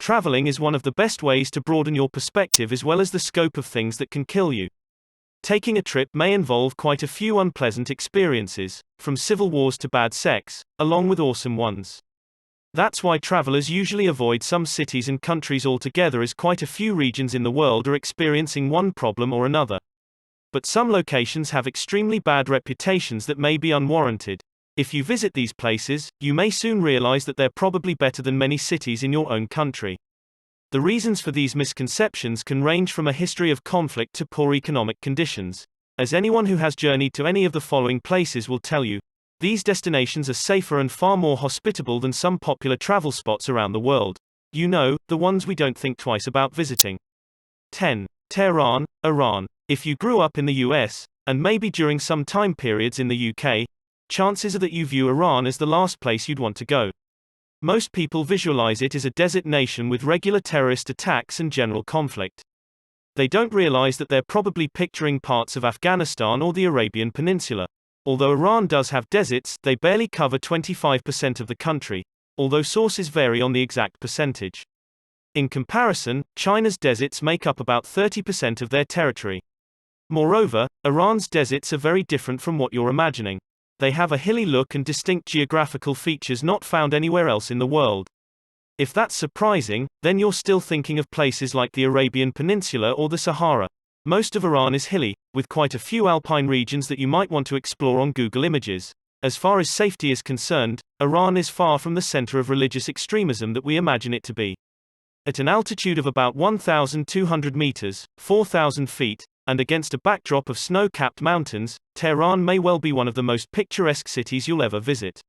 Traveling is one of the best ways to broaden your perspective as well as the scope of things that can kill you. Taking a trip may involve quite a few unpleasant experiences, from civil wars to bad sex, along with awesome ones. That's why travelers usually avoid some cities and countries altogether, as quite a few regions in the world are experiencing one problem or another. But some locations have extremely bad reputations that may be unwarranted. If you visit these places, you may soon realize that they're probably better than many cities in your own country. The reasons for these misconceptions can range from a history of conflict to poor economic conditions. As anyone who has journeyed to any of the following places will tell you, these destinations are safer and far more hospitable than some popular travel spots around the world. You know, the ones we don't think twice about visiting. 10. Tehran, Iran. If you grew up in the US, and maybe during some time periods in the UK, chances are that you view Iran as the last place you'd want to go. Most people visualize it as a desert nation with regular terrorist attacks and general conflict. They don't realize that they're probably picturing parts of Afghanistan or the Arabian Peninsula. Although Iran does have deserts, they barely cover 25% of the country, although sources vary on the exact percentage. In comparison, China's deserts make up about 30% of their territory. Moreover, Iran's deserts are very different from what you're imagining. They have a hilly look and distinct geographical features not found anywhere else in the world. If that's surprising, then you're still thinking of places like the Arabian Peninsula or the Sahara. Most of Iran is hilly, with quite a few alpine regions that you might want to explore on Google Images. As far as safety is concerned, Iran is far from the center of religious extremism that we imagine it to be. At an altitude of about 1,200 meters, 4,000 feet, and against a backdrop of snow-capped mountains, Tehran may well be one of the most picturesque cities you'll ever visit.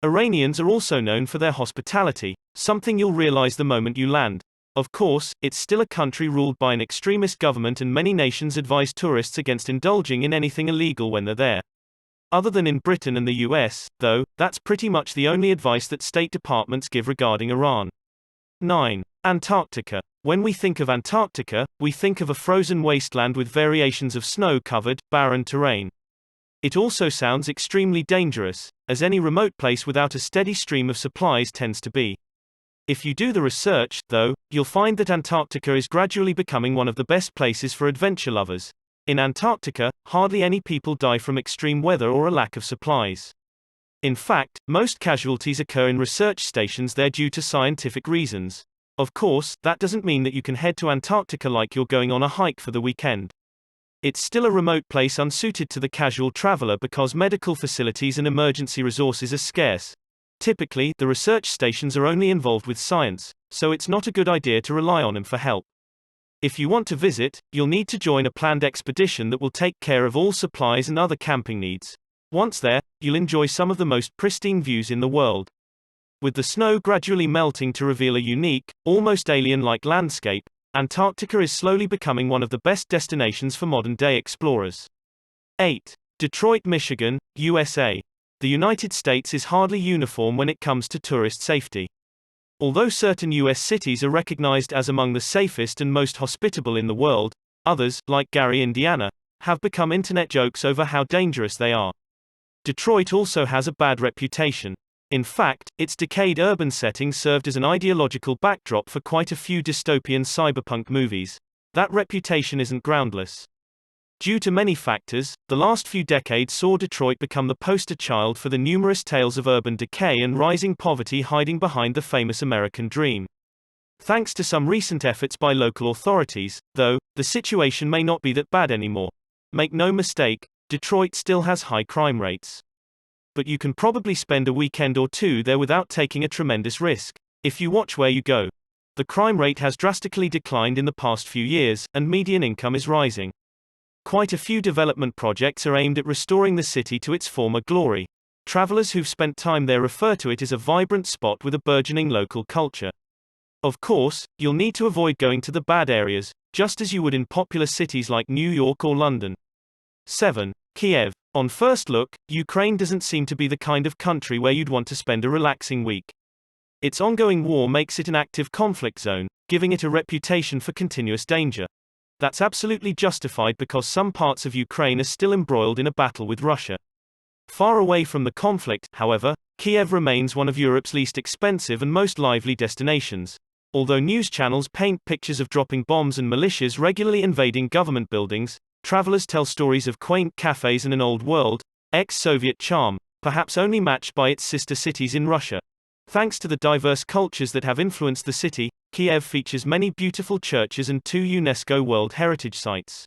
Iranians are also known for their hospitality, something you'll realize the moment you land. Of course, it's still a country ruled by an extremist government, and many nations advise tourists against indulging in anything illegal when they're there. Other than in Britain and the US, though, that's pretty much the only advice that state departments give regarding Iran. 9. Antarctica. When we think of Antarctica, we think of a frozen wasteland with variations of snow-covered, barren terrain. It also sounds extremely dangerous, as any remote place without a steady stream of supplies tends to be. If you do the research, though, you'll find that Antarctica is gradually becoming one of the best places for adventure lovers. In Antarctica, hardly any people die from extreme weather or a lack of supplies. In fact, most casualties occur in research stations there due to scientific reasons. Of course, that doesn't mean that you can head to Antarctica like you're going on a hike for the weekend. It's still a remote place unsuited to the casual traveler because medical facilities and emergency resources are scarce. Typically, the research stations are only involved with science, so it's not a good idea to rely on them for help. If you want to visit, you'll need to join a planned expedition that will take care of all supplies and other camping needs. Once there, you'll enjoy some of the most pristine views in the world. With the snow gradually melting to reveal a unique, almost alien-like landscape, Antarctica is slowly becoming one of the best destinations for modern-day explorers. 8. Detroit, Michigan, USA. The United States is hardly uniform when it comes to tourist safety. Although certain US cities are recognized as among the safest and most hospitable in the world, others, like Gary, Indiana, have become internet jokes over how dangerous they are. Detroit also has a bad reputation. In fact, its decayed urban setting served as an ideological backdrop for quite a few dystopian cyberpunk movies. That reputation isn't groundless. Due to many factors, the last few decades saw Detroit become the poster child for the numerous tales of urban decay and rising poverty hiding behind the famous American dream. Thanks to some recent efforts by local authorities, though, the situation may not be that bad anymore. Make no mistake, Detroit still has high crime rates. But you can probably spend a weekend or two there without taking a tremendous risk, if you watch where you go. The crime rate has drastically declined in the past few years, and median income is rising. Quite a few development projects are aimed at restoring the city to its former glory. Travelers who've spent time there refer to it as a vibrant spot with a burgeoning local culture. Of course, you'll need to avoid going to the bad areas, just as you would in popular cities like New York or London. 7. Kiev. On first look, Ukraine doesn't seem to be the kind of country where you'd want to spend a relaxing week. Its ongoing war makes it an active conflict zone, giving it a reputation for continuous danger. That's absolutely justified because some parts of Ukraine are still embroiled in a battle with Russia. Far away from the conflict, however, Kiev remains one of Europe's least expensive and most lively destinations. Although news channels paint pictures of dropping bombs and militias regularly invading government buildings, travelers tell stories of quaint cafes and an old world, ex-Soviet charm, perhaps only matched by its sister cities in Russia. Thanks to the diverse cultures that have influenced the city, Kiev features many beautiful churches and 2 UNESCO World Heritage Sites.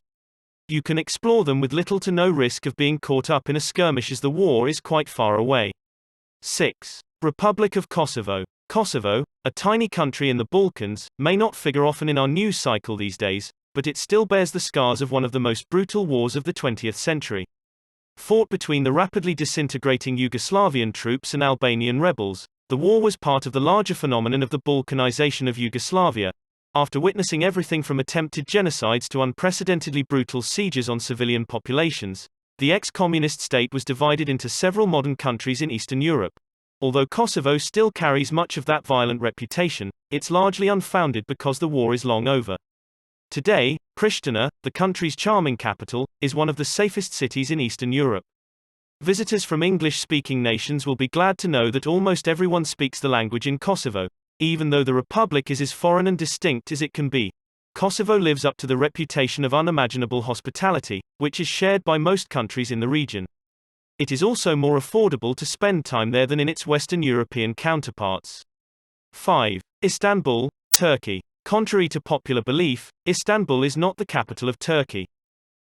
You can explore them with little to no risk of being caught up in a skirmish as the war is quite far away. 6. Republic of Kosovo. Kosovo, a tiny country in the Balkans, may not figure often in our news cycle these days, but it still bears the scars of one of the most brutal wars of the 20th century. Fought between the rapidly disintegrating Yugoslavian troops and Albanian rebels, the war was part of the larger phenomenon of the Balkanization of Yugoslavia. After witnessing everything from attempted genocides to unprecedentedly brutal sieges on civilian populations, the ex-communist state was divided into several modern countries in Eastern Europe. Although Kosovo still carries much of that violent reputation, it's largely unfounded because the war is long over. Today, Pristina, the country's charming capital, is one of the safest cities in Eastern Europe. Visitors from English-speaking nations will be glad to know that almost everyone speaks the language in Kosovo. Even though the republic is as foreign and distinct as it can be, Kosovo lives up to the reputation of unimaginable hospitality, which is shared by most countries in the region. It is also more affordable to spend time there than in its Western European counterparts. 5. Istanbul, Turkey. Contrary to popular belief, Istanbul is not the capital of Turkey.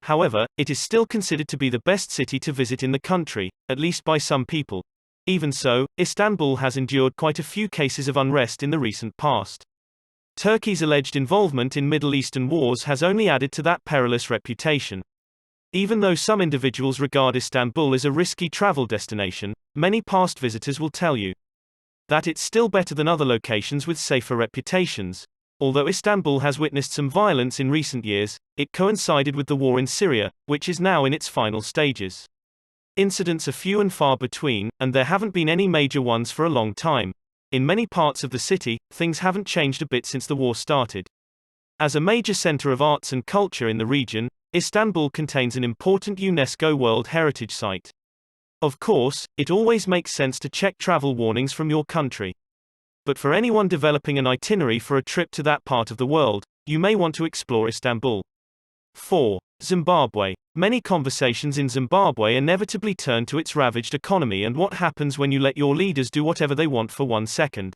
However, it is still considered to be the best city to visit in the country, at least by some people. Even so, Istanbul has endured quite a few cases of unrest in the recent past. Turkey's alleged involvement in Middle Eastern wars has only added to that perilous reputation. Even though some individuals regard Istanbul as a risky travel destination, many past visitors will tell you that it's still better than other locations with safer reputations. Although Istanbul has witnessed some violence in recent years, it coincided with the war in Syria, which is now in its final stages. Incidents are few and far between, and there haven't been any major ones for a long time. In many parts of the city, things haven't changed a bit since the war started. As a major center of arts and culture in the region, Istanbul contains an important UNESCO World Heritage Site. Of course, it always makes sense to check travel warnings from your country. But for anyone developing an itinerary for a trip to that part of the world, you may want to explore Istanbul. 4. Zimbabwe. Many conversations in Zimbabwe inevitably turn to its ravaged economy and what happens when you let your leaders do whatever they want for 1 second.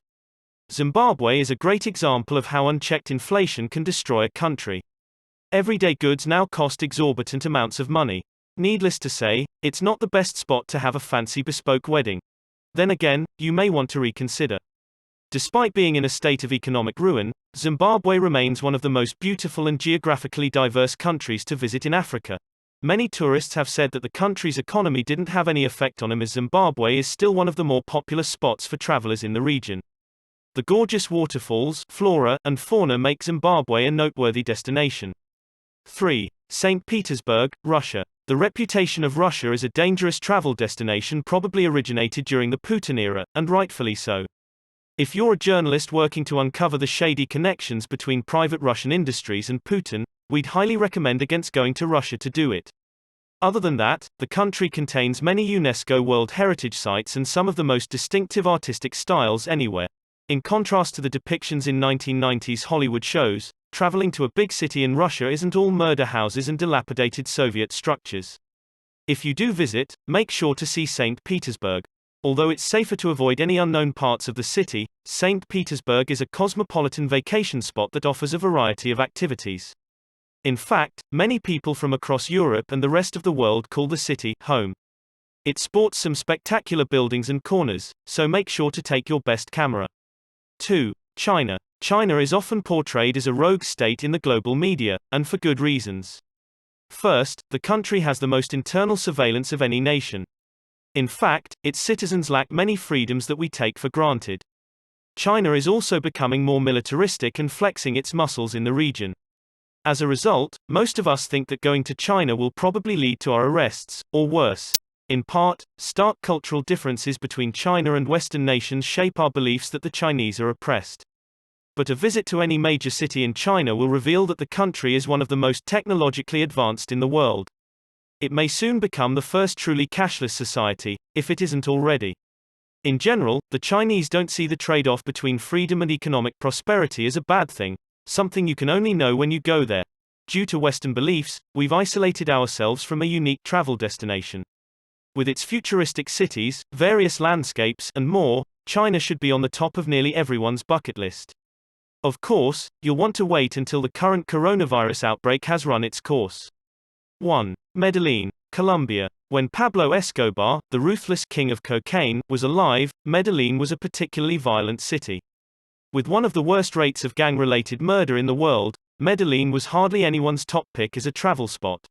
Zimbabwe is a great example of how unchecked inflation can destroy a country. Everyday goods now cost exorbitant amounts of money. Needless to say, it's not the best spot to have a fancy bespoke wedding. Then again, you may want to reconsider. Despite being in a state of economic ruin, Zimbabwe remains one of the most beautiful and geographically diverse countries to visit in Africa. Many tourists have said that the country's economy didn't have any effect on them, as Zimbabwe is still one of the more popular spots for travelers in the region. The gorgeous waterfalls, flora, and fauna make Zimbabwe a noteworthy destination. 3. St. Petersburg, Russia. The reputation of Russia as a dangerous travel destination probably originated during the Putin era, and rightfully so. If you're a journalist working to uncover the shady connections between private Russian industries and Putin, we'd highly recommend against going to Russia to do it. Other than that, the country contains many UNESCO World Heritage Sites and some of the most distinctive artistic styles anywhere. In contrast to the depictions in 1990s Hollywood shows, traveling to a big city in Russia isn't all murder houses and dilapidated Soviet structures. If you do visit, make sure to see St. Petersburg. Although it's safer to avoid any unknown parts of the city, St. Petersburg is a cosmopolitan vacation spot that offers a variety of activities. In fact, many people from across Europe and the rest of the world call the city home. It sports some spectacular buildings and corners, so make sure to take your best camera. 2. China. China is often portrayed as a rogue state in the global media, and for good reasons. First, the country has the most internal surveillance of any nation. In fact, its citizens lack many freedoms that we take for granted. China is also becoming more militaristic and flexing its muscles in the region. As a result, most of us think that going to China will probably lead to our arrests, or worse. In part, stark cultural differences between China and Western nations shape our beliefs that the Chinese are oppressed. But a visit to any major city in China will reveal that the country is one of the most technologically advanced in the world. It may soon become the first truly cashless society, if it isn't already. In general, the Chinese don't see the trade-off between freedom and economic prosperity as a bad thing, something you can only know when you go there. Due to Western beliefs, we've isolated ourselves from a unique travel destination. With its futuristic cities, various landscapes, and more, China should be on the top of nearly everyone's bucket list. Of course, you'll want to wait until the current coronavirus outbreak has run its course. 1. Medellin, Colombia. When Pablo Escobar, the ruthless king of cocaine, was alive, Medellin was a particularly violent city. With one of the worst rates of gang-related murder in the world, Medellin was hardly anyone's top pick as a travel spot.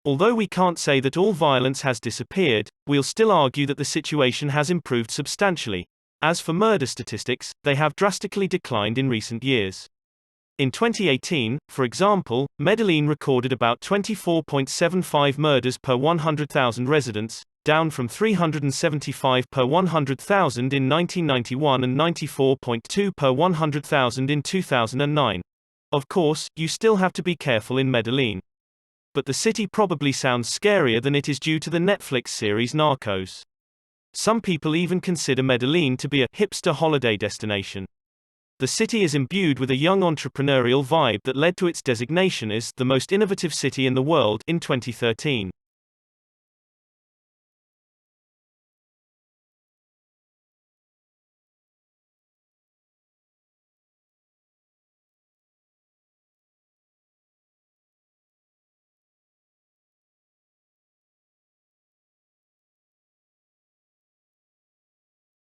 Although we can't say that all violence has disappeared, we'll still argue that the situation has improved substantially. As for murder statistics, they have drastically declined in recent years. In 2018, for example, Medellin recorded about 24.75 murders per 100,000 residents, down from 375 per 100,000 in 1991 and 94.2 per 100,000 in 2009. Of course, you still have to be careful in Medellin. But the city probably sounds scarier than it is due to the Netflix series Narcos. Some people even consider Medellin to be a hipster holiday destination. The city is imbued with a young entrepreneurial vibe that led to its designation as the most innovative city in the world in 2013.